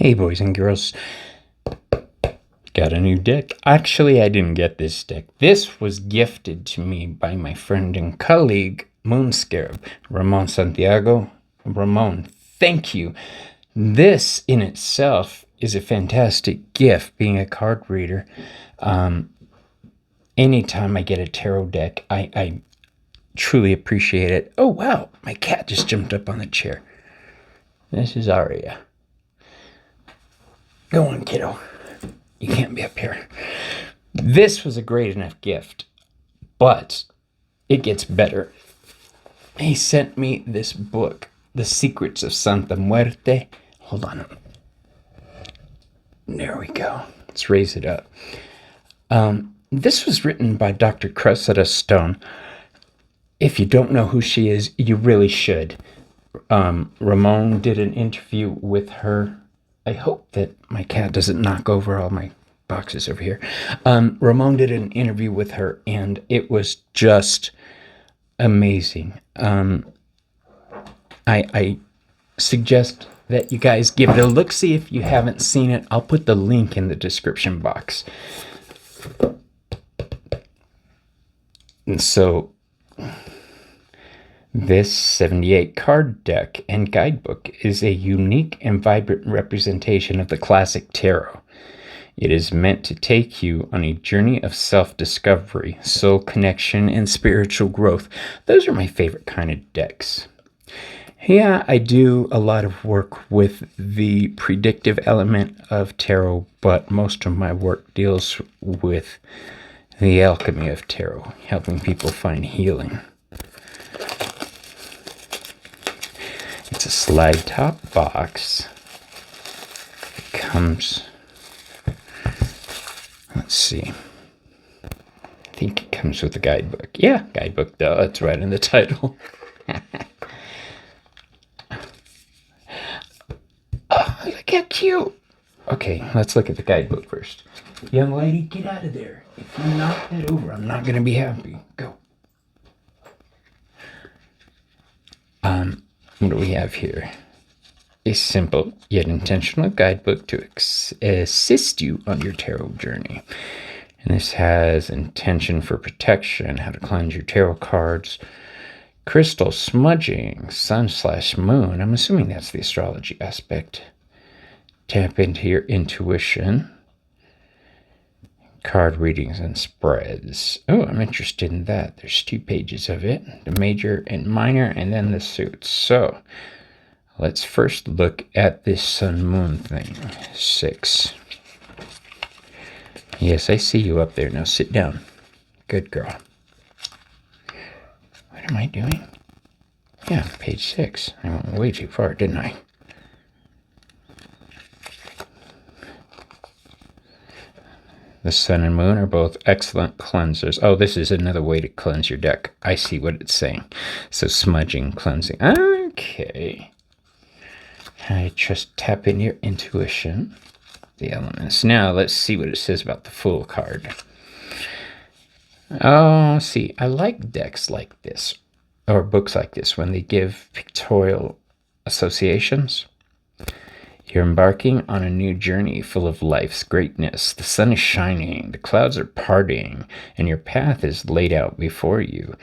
Hey boys and girls, got a new deck. Actually, I didn't get this deck. This was gifted to me by my friend and colleague, Moon Scarab, Ramon Santiago. Ramon, thank you. This in itself is a fantastic gift, being a card reader. Anytime I get a tarot deck, I truly appreciate it. Oh wow, my cat just jumped up on the chair. This is Aria. Go on, kiddo. You can't be up here. This was a great enough gift, but it gets better. He sent me this book, The Secrets of Santa Muerte. Hold on. There we go. Let's raise it up. This was written by Dr. Cressida Stone. If you don't know who she is, you really should. Ramon did an interview with her. I hope that my cat doesn't knock over all my boxes over here. Ramon did an interview with her, and it was just amazing. I suggest that you guys give it a look-see if you haven't seen it. I'll put the link in the description box. And so this 78 card deck and guidebook is a unique and vibrant representation of the classic tarot. It is meant to take you on a journey of self-discovery, soul connection, and spiritual growth. Those are my favorite kind of decks. Yeah, I do a lot of work with the predictive element of tarot, but most of my work deals with the alchemy of tarot, helping people find healing. It's a slide top box. It comes, let's see. I think it comes with a guidebook. Yeah, guidebook, duh, it's right in the title. Oh, look how cute. Okay, let's look at the guidebook first. Young lady, get out of there. If you knock that over, I'm not going to be happy. Go. What do we have here? A simple yet intentional guidebook to assist you on your tarot journey. And this has intention for protection, how to cleanse your tarot cards, crystal smudging, sun/moon. I'm assuming that's the astrology aspect. Tap into your intuition. Card readings and spreads. Oh, I'm interested in that. There's 2 pages of it, the major and minor, and then the suits. So let's first look at this sun-moon thing. 6. Yes, I see you up there. Now sit down. Good girl. What am I doing? Yeah, page 6. I went way too far, didn't I? The sun and moon are both excellent cleansers. Oh, this is another way to cleanse your deck. I see what it's saying. So smudging, cleansing. Okay. I just tap in your intuition. The elements. Now let's see what it says about the Fool card. Oh, see, I like decks like this, or books like this, when they give pictorial associations. You're embarking on a new journey full of life's greatness. The sun is shining, the clouds are parting, and your path is laid out before you.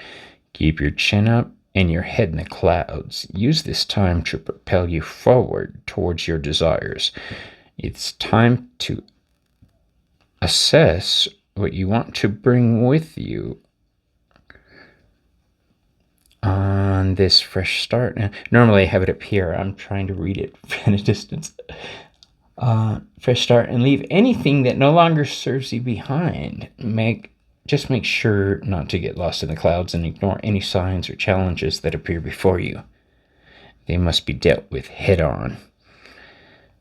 Keep your chin up and your head in the clouds. Use this time to propel you forward towards your desires. It's time to assess what you want to bring with you on this fresh start. Now, normally I have it up here. I'm trying to read it from a distance. Fresh start, and leave anything that no longer serves you behind. Just make sure not to get lost in the clouds and ignore any signs or challenges that appear before you. They must be dealt with head on.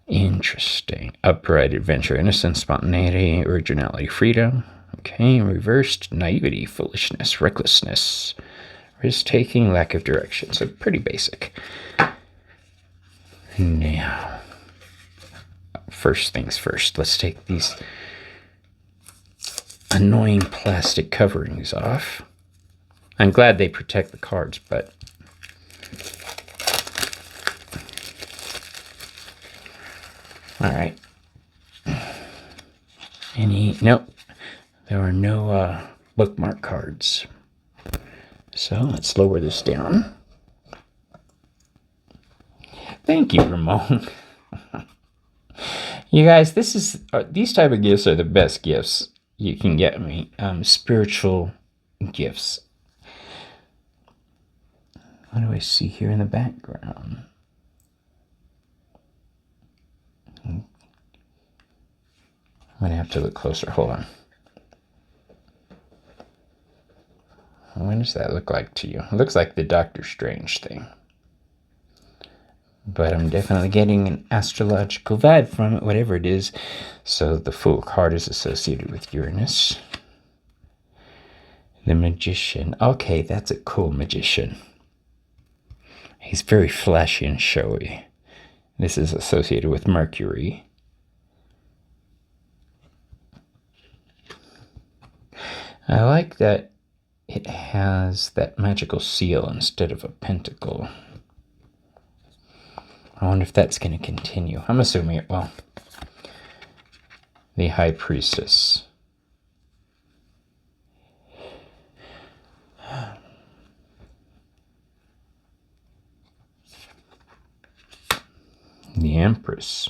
Interesting. Upright, adventure, innocence, spontaneity, originality, freedom. Okay, reversed, naivety, foolishness, recklessness, risk-taking, lack of direction. So pretty basic. Now, first things first, let's take these annoying plastic coverings off. I'm glad they protect the cards, but All right. Nope. There are no bookmark cards. So let's lower this down. Thank you, Ramon. You guys, these type of gifts are the best gifts you can get me. Spiritual gifts. What do I see here in the background? I'm gonna have to look closer. Hold on. What does that look like to you? It looks like the Doctor Strange thing. But I'm definitely getting an astrological vibe from it, whatever it is. So the Fool card is associated with Uranus. The Magician. Okay, that's a cool magician. He's very flashy and showy. This is associated with Mercury. I like that it has that magical seal instead of a pentacle. I wonder if that's going to continue. I'm assuming it will. The High Priestess. The Empress.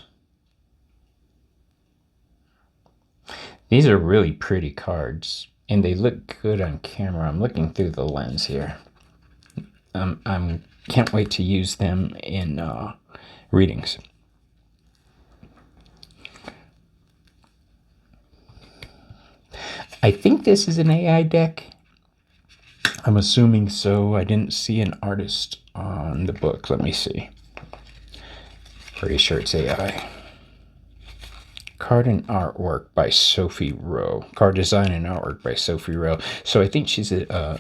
These are really pretty cards, and they look good on camera. I'm looking through the lens here. Can't wait to use them in readings. I think this is an AI deck. I'm assuming so. I didn't see an artist on the book. Let me see. Pretty sure it's AI. Card and artwork by Sophie Rowe. Card design and artwork by Sophie Rowe. So I think she's a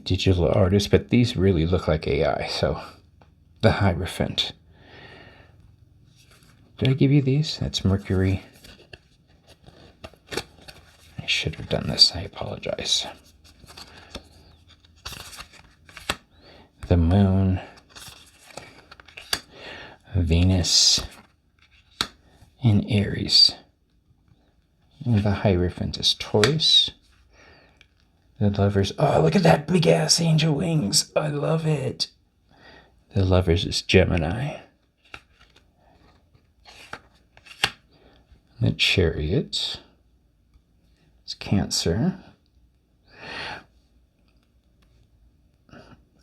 digital artist, but these really look like AI. So the Hierophant. Did I give you these? That's Mercury. I should have done this. I apologize. The Moon. Venus. And Aries. And the Hierophant is Taurus. The Lovers. Oh, look at that big ass angel wings. I love it. The Lovers is Gemini. The Chariot is Cancer.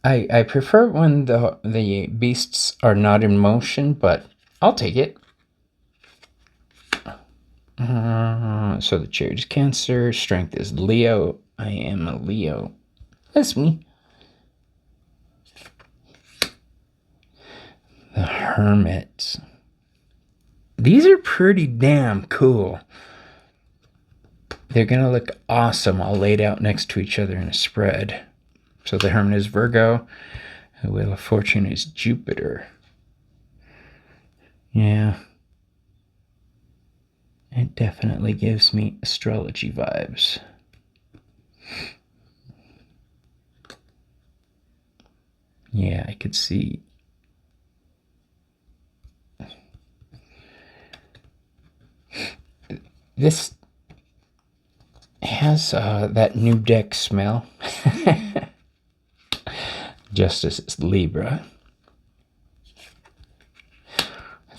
I prefer when the beasts are not in motion, but I'll take it. So the Chariot is Cancer. Strength is Leo. I am a Leo. That's me. The Hermit. These are pretty damn cool. They're going to look awesome all laid out next to each other in a spread. So the Hermit is Virgo. The Wheel of Fortune is Jupiter. Yeah. It definitely gives me astrology vibes. Yeah, I could see. This has that new deck smell. Justice is Libra.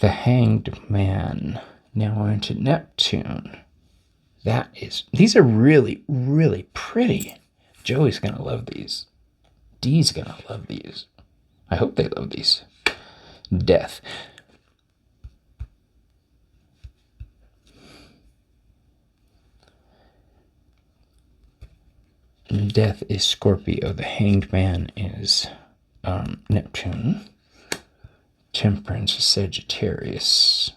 The Hanged Man. Now we're into Neptune. These are really, really pretty. Joey's gonna love these. Dee's gonna love these. I hope they love these. Death. Death is Scorpio. The Hanged Man is Neptune. Temperance is Sagittarius.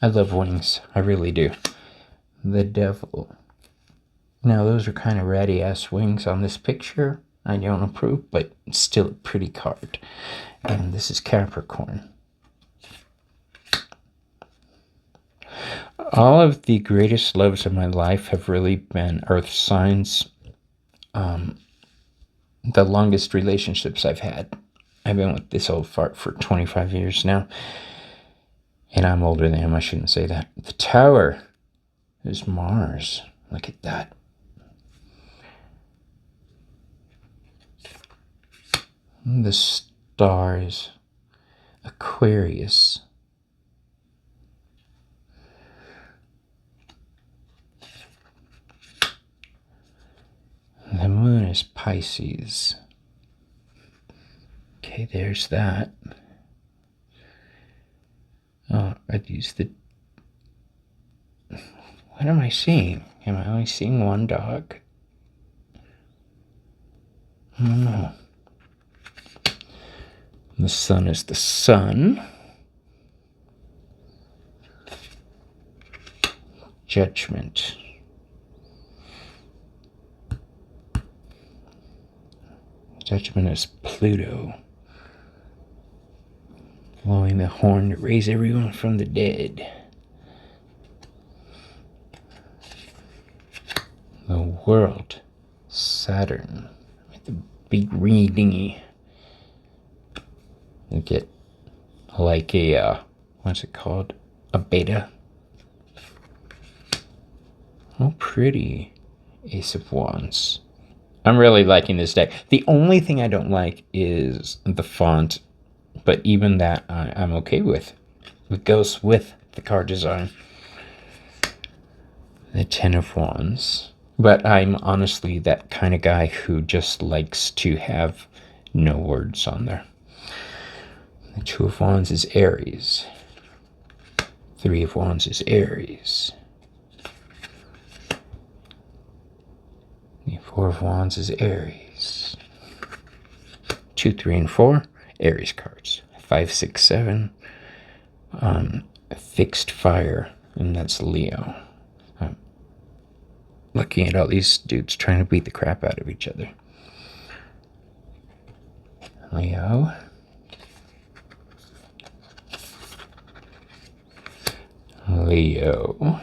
I love wings. I really do. The Devil. Now, those are kind of ratty-ass wings on this picture. I don't approve, but it's still a pretty card. And this is Capricorn. All of the greatest loves of my life have really been earth signs. The longest relationships I've had I've been with this old fart for 25 years now. And I'm older than him. I shouldn't say that. The Tower is Mars. Look at that. And the stars, Aquarius. The moon is Pisces. Okay, there's that. Oh, I'd use the... What am I seeing? Am I only seeing one dog? I don't know. The sun is the sun. Judgment. Judgment is Pluto. Blowing the horn to raise everyone from the dead. The world, Saturn, with the big ringy dingy. You get like a, what's it called? A beta. Oh, pretty. Ace of Wands. I'm really liking this deck. The only thing I don't like is the font, but even that I'm okay with. It goes with the card design. The Ten of Wands. But I'm honestly that kind of guy who just likes to have no words on there. The Two of Wands is Aries. Three of Wands is Aries. The Four of Wands is Aries. 2, 3, and 4, Aries cards. 5, 6, 7, fixed fire, and that's Leo. Looking at all these dudes trying to beat the crap out of each other. Leo. Leo.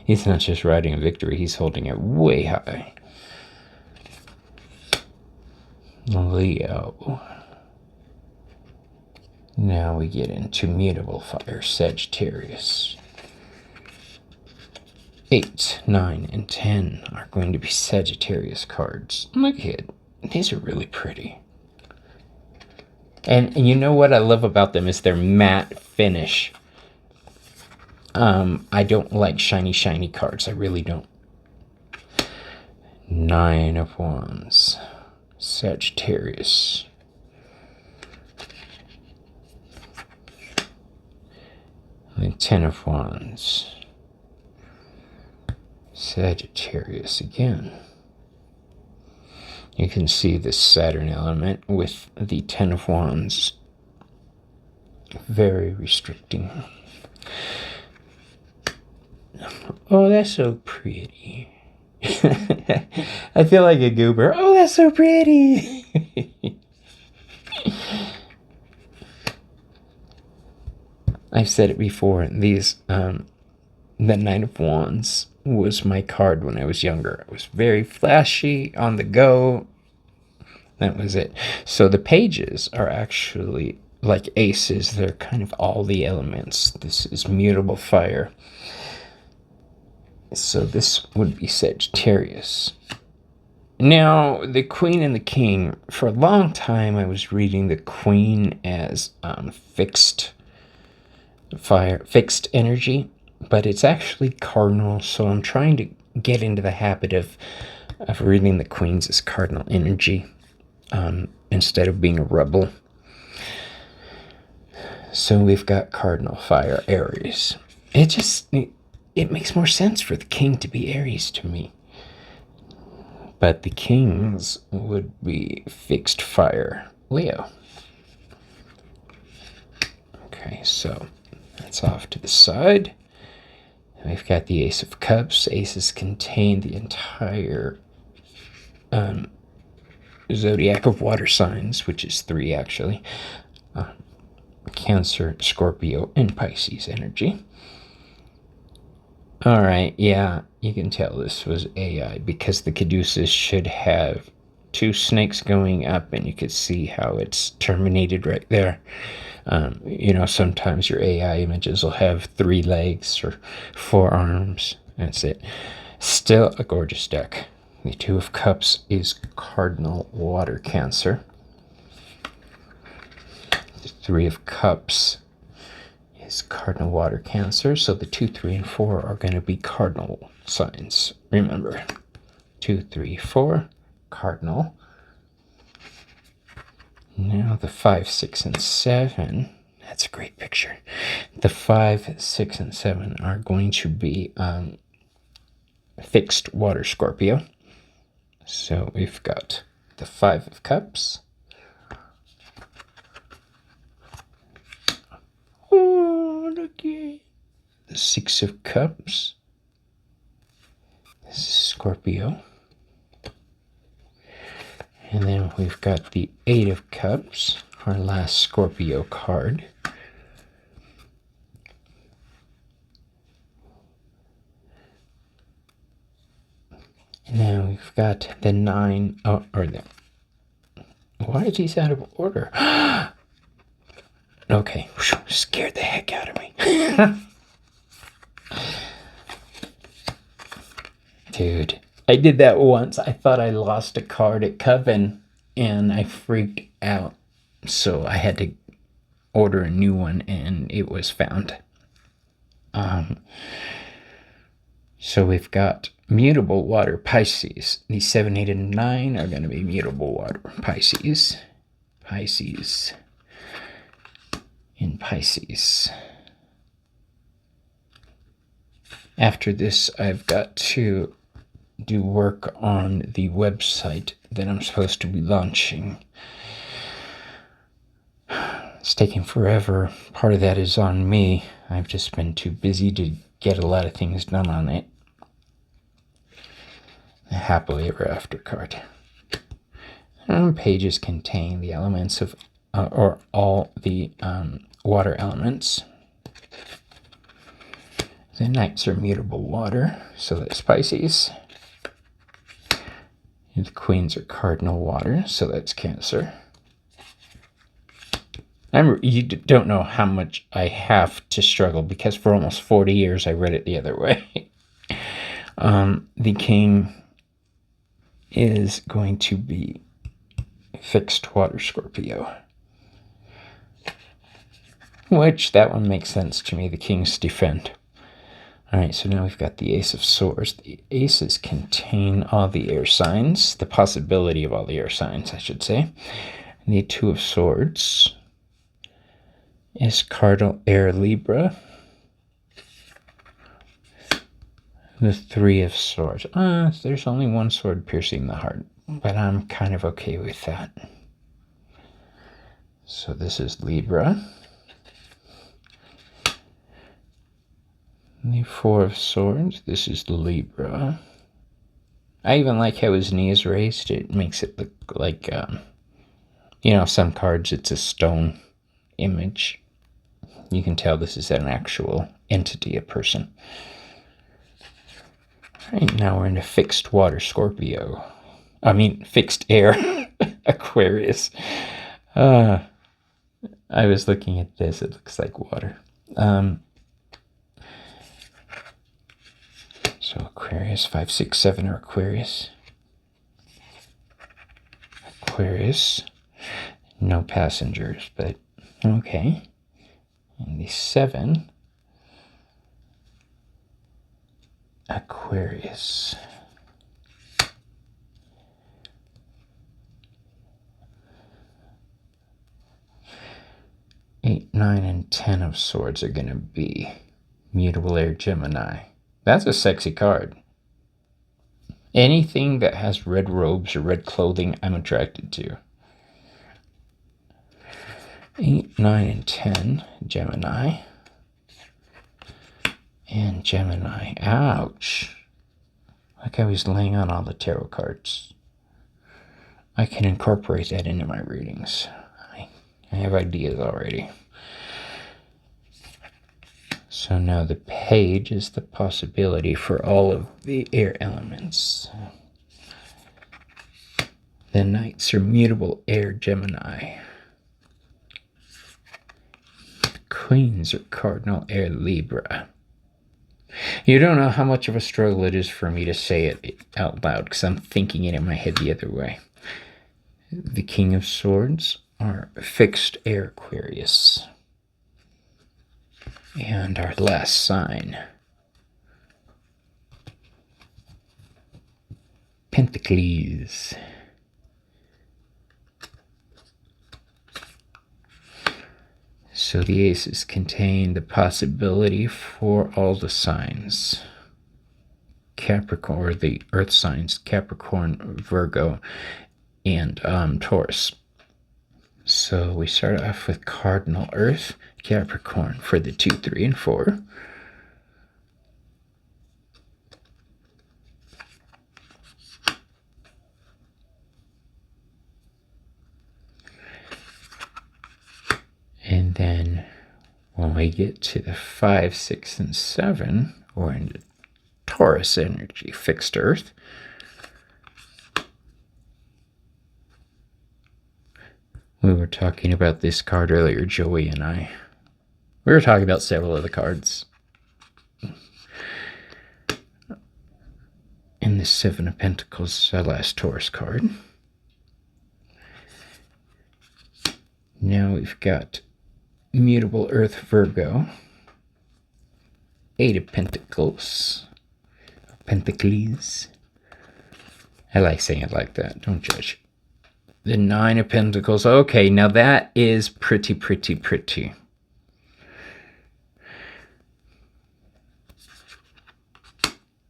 He's not just riding a victory, he's holding it way high. Leo. Now we get into mutable fire, Sagittarius. 8, 9, and 10 are going to be Sagittarius cards. Look at it. These are really pretty. And you know what I love about them is their matte finish. I don't like shiny cards. I really don't. 9 of Wands. Sagittarius. And 10 of Wands. Sagittarius again. You can see the Saturn element with the 10 of Wands. Very restricting. Oh, that's so pretty. I feel like a goober. Oh, that's so pretty. I've said it before. These, the Knight of Wands was my card when I was younger. It was very flashy, on the go. That was it. So the pages are actually like aces. They're kind of all the elements. This is mutable fire. So this would be Sagittarius. Now, the Queen and the King. For a long time, I was reading the Queen as fixed fire, fixed energy. But it's actually cardinal, so I'm trying to get into the habit of reading the Queens as cardinal energy instead of being a rebel. So we've got cardinal fire, Aries. It makes more sense for the King to be Aries to me. But the Kings would be fixed fire, Leo. Okay, so that's off to the side. We've got the Ace of Cups. Aces contain the entire zodiac of water signs, which is 3 actually. Cancer, Scorpio, and Pisces energy. Alright, yeah, you can tell this was AI because the Caduceus should have two snakes going up, and you could see how it's terminated right there. You know, sometimes your AI images will have 3 legs or 4 arms. That's it. Still a gorgeous deck. The Two of Cups is Cardinal Water Cancer. The Three of Cups is Cardinal Water Cancer. So the 2, 3, and 4 are going to be cardinal signs. Remember, 2, 3, 4, cardinal. Now the 5, 6, and 7, that's a great picture. The 5, 6, and 7 are going to be fixed water Scorpio. So we've got the 5 of Cups. Oh, look at the 6 of Cups. This is Scorpio. And then we've got the 8 of Cups, our last Scorpio card. And then we've got the 9, why is these out of order? Okay, scared the heck out of me. Dude. I did that once. I thought I lost a card at Coven, and I freaked out. So I had to order a new one, and it was found. So we've got mutable water Pisces. These 7, 8, and 9 are going to be mutable water Pisces. Pisces. In Pisces. After this, I've got to do work on the website that I'm supposed to be launching. It's taking forever. Part of that is on me. I've just been too busy to get a lot of things done on it. The Happily Ever After card. Pages contain the elements of, or all the water elements. The Knights are mutable water, so that's Pisces. And the Queens are cardinal water, so that's Cancer. You don't know how much I have to struggle, because for almost 40 years I read it the other way. The King is going to be fixed water Scorpio. Which, that one makes sense to me. The Kings defend. Alright, so now we've got the Ace of Swords. The Aces contain all the air signs. The possibility of all the air signs, I should say. And the Two of Swords is Cardinal Air Libra. The Three of Swords. There's only one sword piercing the heart, but I'm kind of okay with that. So this is Libra. The Four of Swords. This is Libra. I even like how his knee is raised. It makes it look like, you know, some cards it's a stone image. You can tell this is an actual entity, a person. All right, now we're into fixed water Scorpio. I mean, fixed air Aquarius. I was looking at this. It looks like water. So Aquarius, 5, 6, 7 are Aquarius. Aquarius. No passengers, but okay. And the 7, Aquarius. Eight, 9, and 10 of Swords are going to be mutable air Gemini. That's a sexy card. Anything that has red robes or red clothing, I'm attracted to. 8, 9, and 10, Gemini. And Gemini. Ouch. Like I was laying on all the tarot cards. I can incorporate that into my readings. I have ideas already. So now the page is the possibility for all of the air elements. The knights are mutable air Gemini. The queens are cardinal air Libra. You don't know how much of a struggle it is for me to say it out loud because I'm thinking it in my head the other way. The king of swords are fixed air Aquarius. And our last sign, Pentacles. So the aces contain the possibility for all the signs. Capricorn, or the earth signs, Capricorn, Virgo, and Taurus. So we start off with cardinal earth, Capricorn for the 2, 3, and 4. And then when we get to the 5, 6, and 7, we're into Taurus energy, fixed earth. We were talking about this card earlier, Joey and I. We were talking about several of the cards. And the 7 of Pentacles is our last Taurus card. Now we've got mutable earth Virgo. 8 of Pentacles. Pentacles. I like saying it like that. Don't judge. The 9 of Pentacles. Okay, now that is pretty.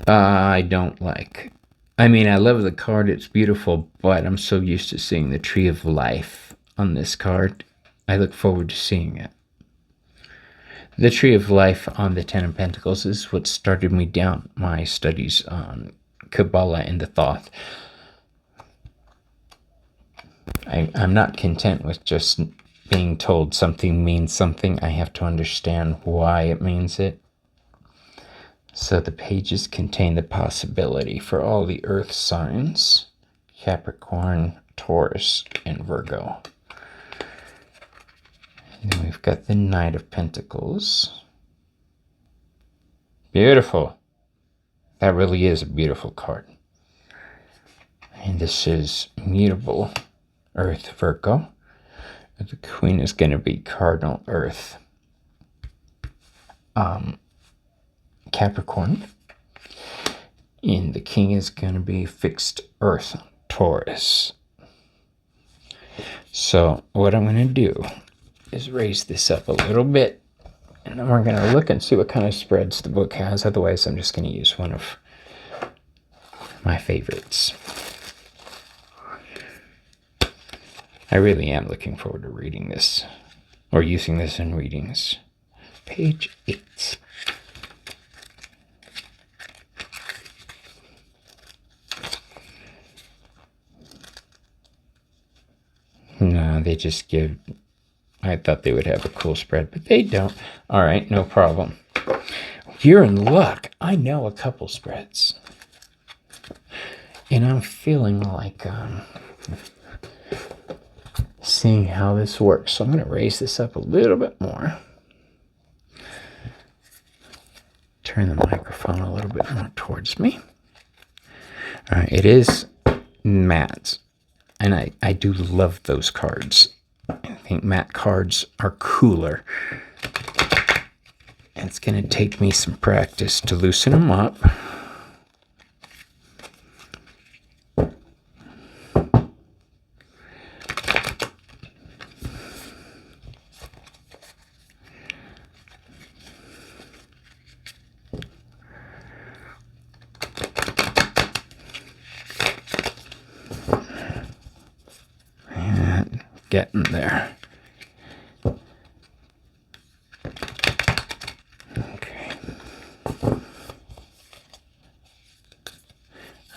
I don't like. I mean, I love the card. It's beautiful, but I'm so used to seeing the Tree of Life on this card. I look forward to seeing it. The Tree of Life on the 10 of Pentacles is what started me down my studies on Kabbalah and the Thoth. I'm not content with just being told something means something. I have to understand why it means it. So the pages contain the possibility for all the earth signs, Capricorn, Taurus, and Virgo. And then we've got the Knight of Pentacles. Beautiful. That really is a beautiful card. And this is mutable earth Virgo. The queen is going to be cardinal earth Capricorn. And the king is going to be fixed earth Taurus. So what I'm going to do is raise this up a little bit, and then we're going to look and see what kind of spreads the book has. Otherwise, I'm just going to use one of my favorites. I really am looking forward to reading this, or using this in readings. Page 8. No, they just give... I thought they would have a cool spread, but they don't. All right, no problem. You're in luck. I know a couple spreads. And I'm feeling like seeing how this works. So I'm going to raise this up a little bit more. Turn the microphone a little bit more towards me. All right, it is matte. And I do love those cards. I think matte cards are cooler. And it's going to take me some practice to loosen them up. And getting there.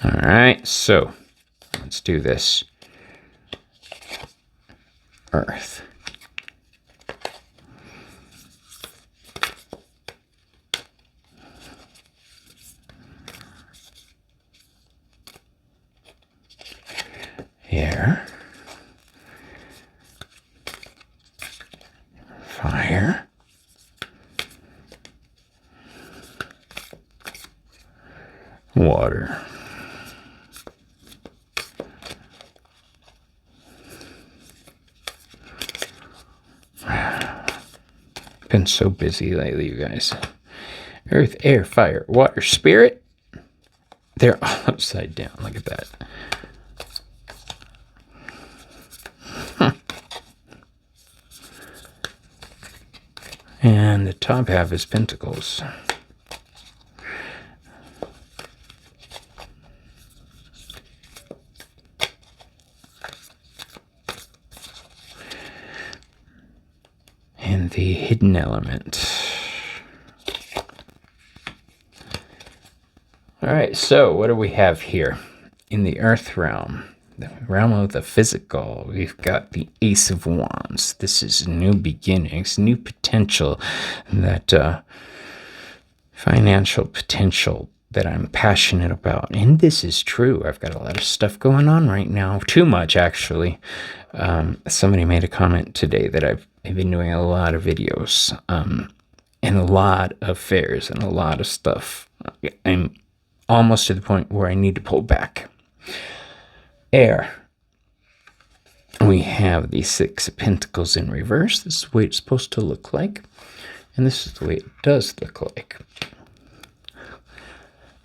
All right, so let's do this. Earth. air, fire, water. Been so busy lately, you guys. Earth, air, fire, water, spirit. They're all upside down. Look at that. And the top half is pentacles. And the hidden element. All right, so what do we have here? In the earth realm, the realm of the physical, we've got the Ace of Wands. This is new beginnings, new potential, that financial potential that I'm passionate about. And this is true. I've got a lot of stuff going on right now. Too much, actually. Somebody made a comment today that I've been doing a lot of videos and a lot of fairs and a lot of stuff. I'm almost to the point where I need to pull back. Air. We have the Six of Pentacles in reverse. This is the way it's supposed to look like. And this is the way it does look like.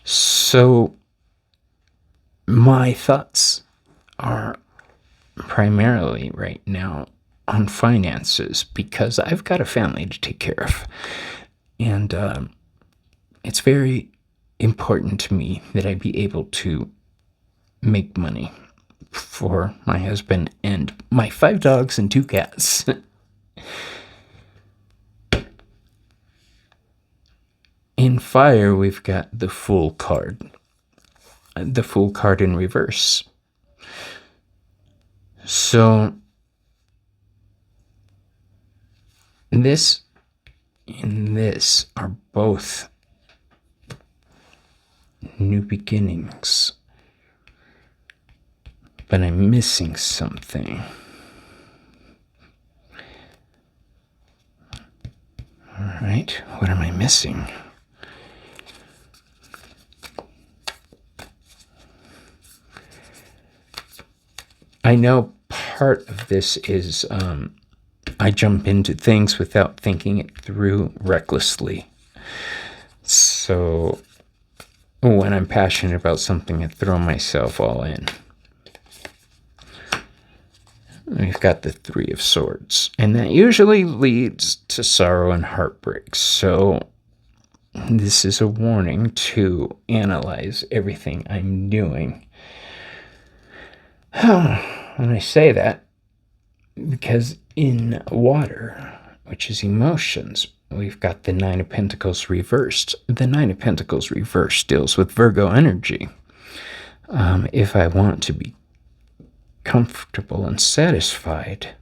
So my thoughts are primarily right now on finances because I've got a family to take care of. And it's very important to me that I be able to make money for my husband and my 5 dogs and 2 cats. In fire, we've got the Fool card. The Fool card in reverse. So, this and this are both new beginnings. But I'm missing something. All right, what am I missing? I know part of this is I jump into things without thinking it through recklessly. So when I'm passionate about something, I throw myself all in. We've got the Three of Swords, and that usually leads to sorrow and heartbreak. So this is a warning to analyze everything I'm doing. And I say that because in water, which is emotions, we've got the Nine of Pentacles reversed. The Nine of Pentacles reversed deals with Virgo energy. If I want to be comfortable and satisfied,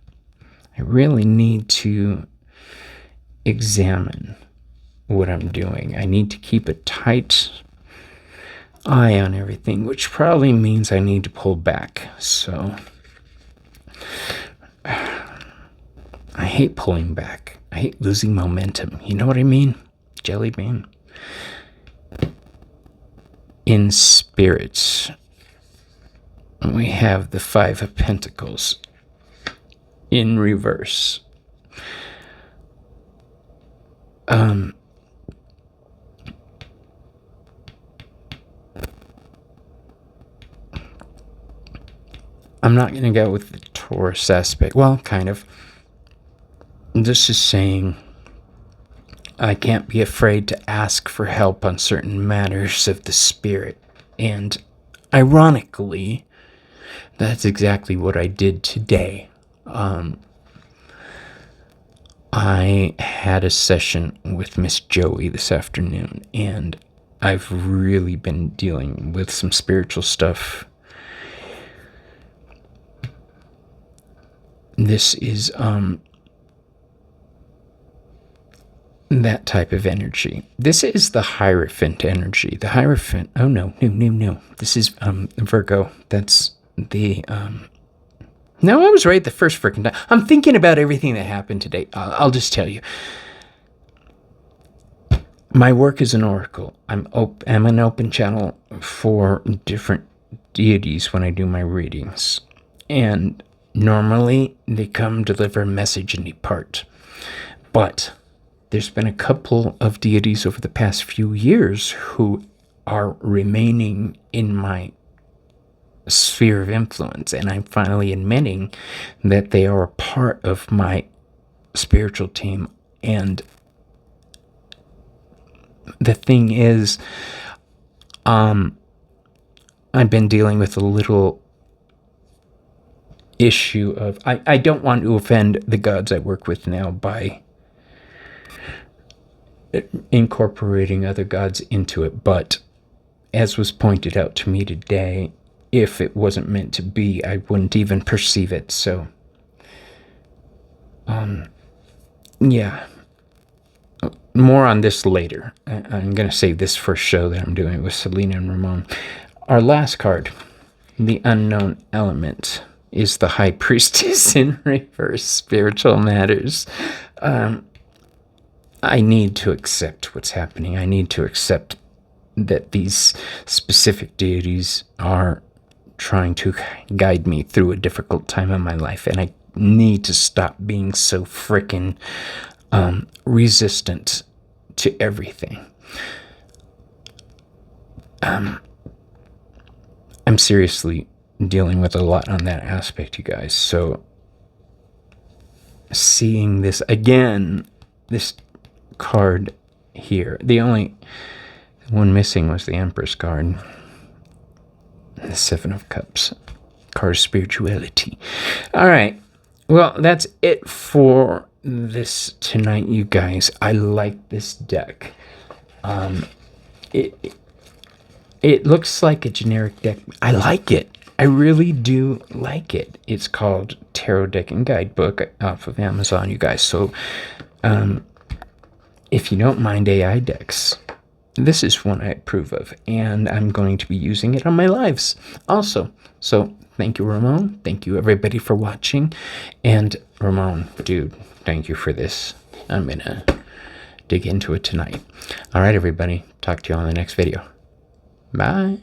I really need to examine what I'm doing. I need to keep a tight eye on everything, which probably means I need to pull back. So I hate pulling back. I hate losing momentum. You know what I mean? Jelly bean. In spirits, we have the Five of Pentacles in reverse. I'm not going to go with the Taurus aspect. Well, kind of. This is saying I can't be afraid to ask for help on certain matters of the spirit. And ironically, that's exactly what I did today. I had a session with Miss Joey this afternoon, and I've really been dealing with some spiritual stuff. This is that type of energy. This is the Hierophant energy. The Hierophant, oh no. This is Virgo. That's the No, I was right the first freaking time. I'm thinking about everything that happened today. I'll just tell you. My work is an oracle. I'm an open channel for different deities when I do my readings. And normally they come, deliver a message, and depart. But there's been a couple of deities over the past few years who are remaining in my sphere of influence, and I'm finally admitting that they are a part of my spiritual team. And the thing is, I've been dealing with a little issue of I don't want to offend the gods I work with now by incorporating other gods into it, but as was pointed out to me today, if it wasn't meant to be, I wouldn't even perceive it. So, yeah. More on this later. I'm going to save this for a show that I'm doing with Selena and Ramon. Our last card, the Unknown Element, is the High Priestess in reverse, spiritual matters. I need to accept what's happening. I need to accept that these specific deities are trying to guide me through a difficult time in my life, and I need to stop being so freaking resistant to everything. I'm seriously dealing with a lot on that aspect, you guys. So seeing this again, this card here, the only one missing was the Empress card. The Seven of Cups, card of spirituality. All right, well, that's it for this tonight, you guys. I like this deck. It looks like a generic deck. I like it. I really do like it. It's called Tarot Deck and Guidebook off of Amazon, you guys. So, if you don't mind AI decks, this is one I approve of, and I'm going to be using it on my lives also. So thank you, Ramon. Thank you, everybody, for watching. And Ramon, dude, thank you for this. I'm going to dig into it tonight. All right, everybody. Talk to you on the next video. Bye.